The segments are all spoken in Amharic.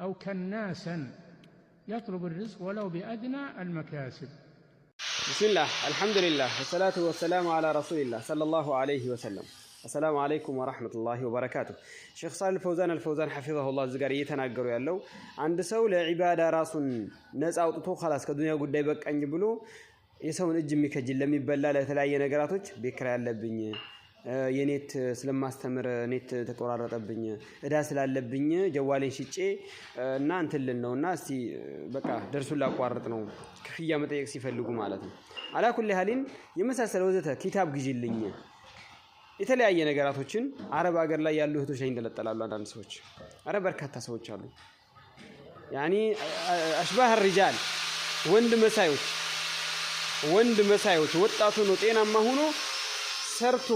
أو كناسا يطلب الرزق ولو بأدنى المكاسب. بسم الله الحمد لله والصلاة والسلام على رسول الله صلى الله عليه وسلم. السلام عليكم ورحمة الله وبركاته. شيخ صالح الفوزان حفظه الله زغاري يتناغروا ያለው አንድ ሰው ለዒባዳ ራሱን ነፃ አውጥቶ خلاص ከዱንያ ጉዳይ በቃኝ ብሎ የሰውን እጅ የሚከጅል ለሚበላ ለተለያየ ነገራቶች ቤክራ ያለብኝ የኔት ስለማስተምር ኔት ተቆራረጠብኝ እዳ ስላለብኝ ጀዋሌን ሽጬ እና እንትን ነውና እስቲ በቃ ደርሱን ላቋርጥ ነው ክፍያ መጠየቅ ሲፈልጉ ማለት ነው። አላ ኩሊ ሐሊን የመሳሰለው ወዘተ ኪታብ ግዢልኝ የተለያየ ነገራቶችን አረብ ሀገር ላይ ያሉ እህቶች ላይ እንደለጠላሉ አንዳንድ ሰዎች አረብ በርካታ ሰዎች አሉ። ያኒ አሽባህ الرجال ወንድ መሳዮች ወጣቱ ነው ጤናማ ሆኖ ሰርቶ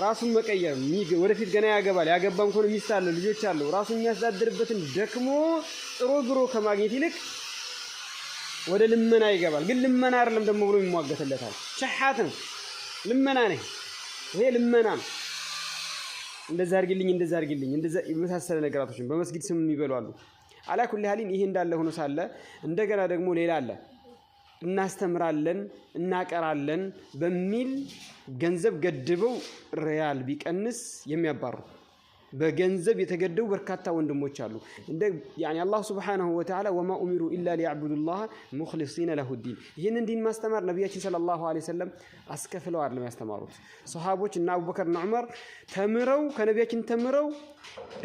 ራሱን መቀየር ወደፊት ገና ያገባም ኮን ሚስት አለ ልጆች አሉ ራሱን የሚያስተዳድርበትን ደክሞ ጥሮ ግሮ ከማግኘት ይልቅ ወደ ልመና ይገባል። ግን ልመና አይደለም ደሞ ብሎ ይሟገተለታል። ሸሓት ነው ልመና ነው ይሄ ልመና ነው። እንደዛ አድርግልኝ እንደዛ የመሳሰለ ነገራቶችን በመስጊድ ስም የሚበሉ አሉ። አላ ኩሊ ሐሊን ይሄ እንዳለ ሆኖ ሳለ እንደገና ደግሞ ሌላ አለ እናስተምራለን እናቀራለን በሚል ገንዘብ ገድበው ሪያል ቢቀንስ የሚያባሩ በገንዘብ የተገደቡ በርካታ ወንድሞች አሉ። እንደ ያኒ አላህ Subhanahu Wa Ta'ala ወማ ኡሚሩ ኢላ ሊያዕቡዱላህ ሙኽሊሲነ ለሁ ዲን ይሄንን ዲን ማስተማር ነብያችን ሰለላሁ ዐለይሂ ወሰለም አስከፍለው አይደለም ያስተማሩት። ሱሐቦች እና አቡበከር እና ዑመር ተምረው ከነብያችን ተምረው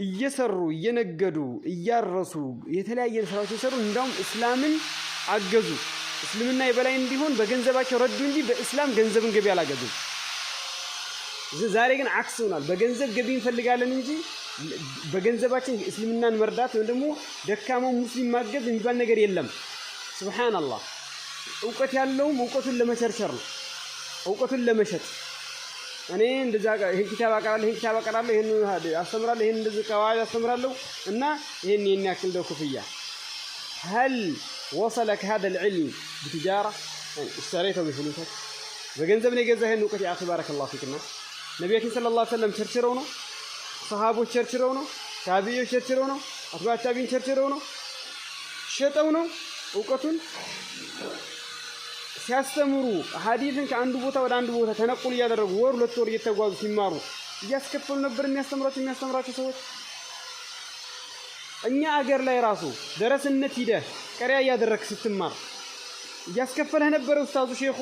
እየሰሩ እየነገዱ እያረሱ የተለያየ ስራዎች እየሰሩ እንደውም እስላምን አገዙ። እስልምና የበላይ እንዲሆን በገንዘባቸው ረዱ እንጂ በእስላም ገንዘብን ገቢ አላገዙም። ዛሬ ግን አክስ ሆኗል። በገንዘብ ገቢ እንፈልጋለን እንጂ በገንዘባችን እስልምናን መርዳት ወይ ደግሞ ደካማው ሙስሊም ማገዝ የሚባል ነገር የለም። ሱብሃንአላህ እውቀት ያለውም እውቀቱን ለመቸርቸር ነው፣ እውቀቱን ለመሸጥ እኔ እንደዛ ይሄን ኪታብ አቀራለሁ ይሄን አስተምራለሁ ይሄን እንደዚህ ከዋይ አስተምራለሁ እና ይሄን ያክል ነው ክፍያ هل وصلك هذا العلم بتجارة اشتريته بفلوسك بجنزب نجزه إنه كتي أخي بارك الله فيكنا نبيك صلى الله عليه وسلم شرشرونه صحابه شرشرونه تابعيه شرشرونه أتباع التابعين شرشرونه شتونه وقتل سيستمروا حديثا كعنده بوتا ولا عنده بوتا تنقل يا درب ور للتور يتجاوز في مارو يسكفل نبر የሚያስተምራቸው ሰዎች እኛ አገር ላይ ራሱ ደረስነት ሂደህ ቀሪያ ያደረክ ስትማር ያስከፈለህ ነበር ኡስታዙ ሼኹ።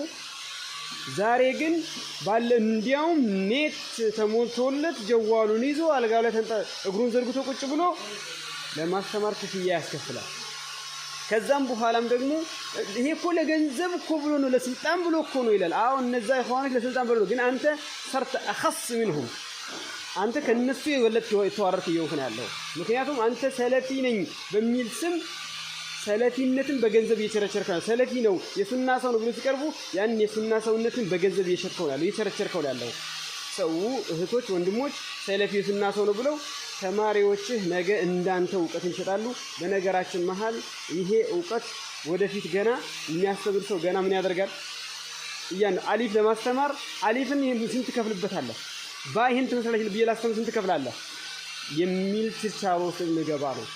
ዛሬ ግን ባለ እንዲያውም ኔት ተሞልቶለት ጀዋሉን ይዞ አልጋው ላይ እግሩን ዘርግቶ ቁጭ ብሎ ለማስተማር ክፍያ ያስከፍላል። ከዛም በኋላም ደግሞ ይሄ እኮ ለገንዘብ እኮ ብሎ ነው ለስልጣን ብሎ እኮ ነው ይላል። አዎ እነዛ ኢኽዋኖች ለስልጣን ብሎ ግን አንተ ሰርተ አخص منهم አንተ ከነሱ የወለድክ የተዋረድክ ይሆን ያለው ምክንያቱም አንተ ሰለፊ ነኝ በሚል ስም ሰለፊነትን በገንዘብ እየቸረቸርከው ነው። ሰለፊ ነው የሱና ሰው ነው ብሎ ሲቀርቡ ያን የሱና ሰውነትን በገንዘብ እየቸረቸርከው ያለው ሰው እህቶች ወንድሞች ሰለፊ የሱና ሰው ነው ብለው ተማሪዎችህ ነገ እንዳንተ ዕውቀት ይሸጣሉ። በነገራችን መሃል ይሄ ዕውቀት ወደፊት ገና የሚያስተምር ሰው ገና ምን ያደርጋል ያን አሊፍ ለማስተማር አሊፍን ይሄን ስንት ትከፍልበታለህ ባይህን ተመሰለች ለቢላ አስተምር ስንት ትከፍላለህ የሚል ትቻሮ ውስጥ ልገባ ነው።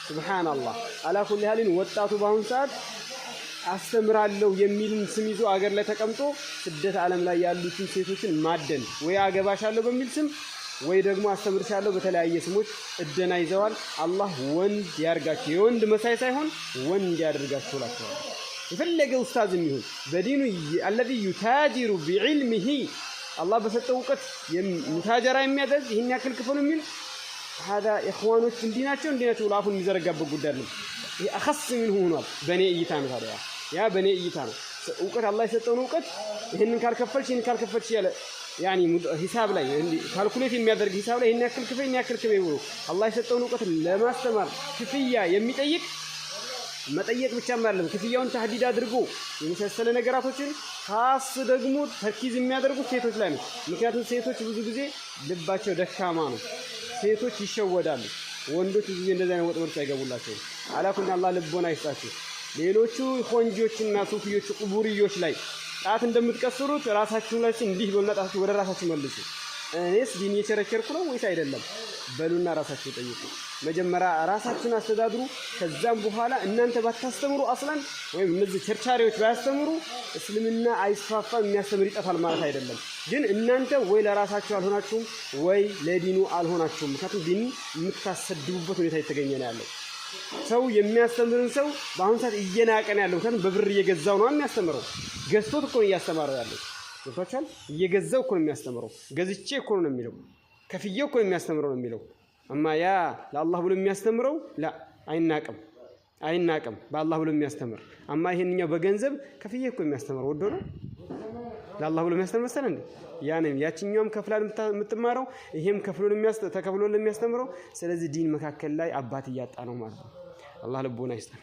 ሱብሃንአላህ አላ ኩሊ ሐሊን ወጣቱ ባሁን ሰዓት አስተምራለሁ የሚልን ስም ይዞ አገር ላይ ተቀምጦ ስደት ዓለም ላይ ያሉትን ሴቶችን ማደን ወይ አገባሻለሁ በሚል ስም ወይ ደግሞ አስተምርሻለሁ በተለያየ ስሞች እደና ይዘዋል። አላህ ወንድ ያርጋችሁ የወንድ መሳይ ሳይሆን ወንድ ያደርጋችሁ ላችኋል። የፈለገ ኡስታዝም ይሁን በዲኑ الذي يتاجر بعلمه الله በሰጠው ዕውቀት ሙታጀራ የሚያደርግ ይሄን ያክል ክፈሉ የሚል هذا اخوانዎች እንዲናቸው ላፉን የሚዘረጋበት ጉዳይ ነው። ይሄ አخص ምን ሆኗል በኔ እይታ ነው። ታዲያ ያ በኔ እይታ ነው ዕውቀት አላህ የሰጠውን ዕውቀት ይሄንን ካልከፈልሽ ያለ ያኒ ሂሳብ ላይ ካልኩሌት የሚያደርግ ሂሳብ ላይ ይሄን ያክል ክፍያ ብሎ አላህ የሰጠውን ዕውቀት ለማስተማር ክፍያ የሚጠይቅ መጠየቅ ብቻም አይደለም ክፍያውን ተህዲድ አድርጎ የሚሰሰለ ነገራቶችን ካስ ደግሞ ተርኪዝ የሚያደርጉት ሴቶች ላይ ነው። ምክንያቱም ሴቶች ብዙ ጊዜ ልባቸው ደካማ ነው። ሴቶች ይሸወዳሉ። ወንዶች ብዙ ጊዜ እንደዛ ነው ወጥመድ አይገቡላቸው። አላኩን አላህ ልቦና ይስጣችሁ። ሌሎቹ ኾንጆችና ሱፊዮች ቁቡሪዮች ላይ ጣት እንደምትቀስሩት ራሳችሁ ላይ እንዲህ በመጣችሁ ወደ ራሳችሁ መልሱ። እኔስ ዲን እየቸረቸርኩ ነው ወይስ አይደለም በሉና ራሳችሁ ጠይቁ። መጀመሪያ ራሳችሁን አስተዳድሩ። ከዛም በኋላ እናንተ ባታስተምሩ አስላን ወይም እነዚህ ቸርቻሪዎች ባያስተምሩ እስልምና አይስፋፋም የሚያስተምር ይጠፋል ማለት አይደለም። ግን እናንተ ወይ ለራሳችሁ አልሆናችሁም ወይ ለዲኑ አልሆናችሁም። ምክንያቱም ዲን የምታሰድቡበት ሁኔታ የተገኘ ነው ያለው። ሰው የሚያስተምርን ሰው በአሁን ሰዓት እየናቀን ያለው ምክንያቱም በብር እየገዛው ነው የሚያስተምረው። ገዝቶት እኮ ነው እያስተማረው ያለው። ገብቷችኋል? እየገዛው እኮ ነው የሚያስተምረው። ገዝቼ እኮ ነው የሚለው፣ ከፍዬው እኮ ነው የሚያስተምረው ነው የሚለው። እማ ያ ለአላህ ብሎ የሚያስተምረው ላ አይናቅም በአላህ ብሎ የሚያስተምር። አማ ይሄንኛው በገንዘብ ከፍዬ እኮ የሚያስተምረው ወዶ ነው ለአላህ ብሎ የሚያስተምር መሰለ እንዴ? ያንም ያቺኛውም ከፍላ የምትማረው ይሄም ተከፍሎ ለሚያስተምረው። ስለዚህ ዲን መካከል ላይ አባት እያጣ ነው ማለት ነው። አላህ ልቦና ይስጠን።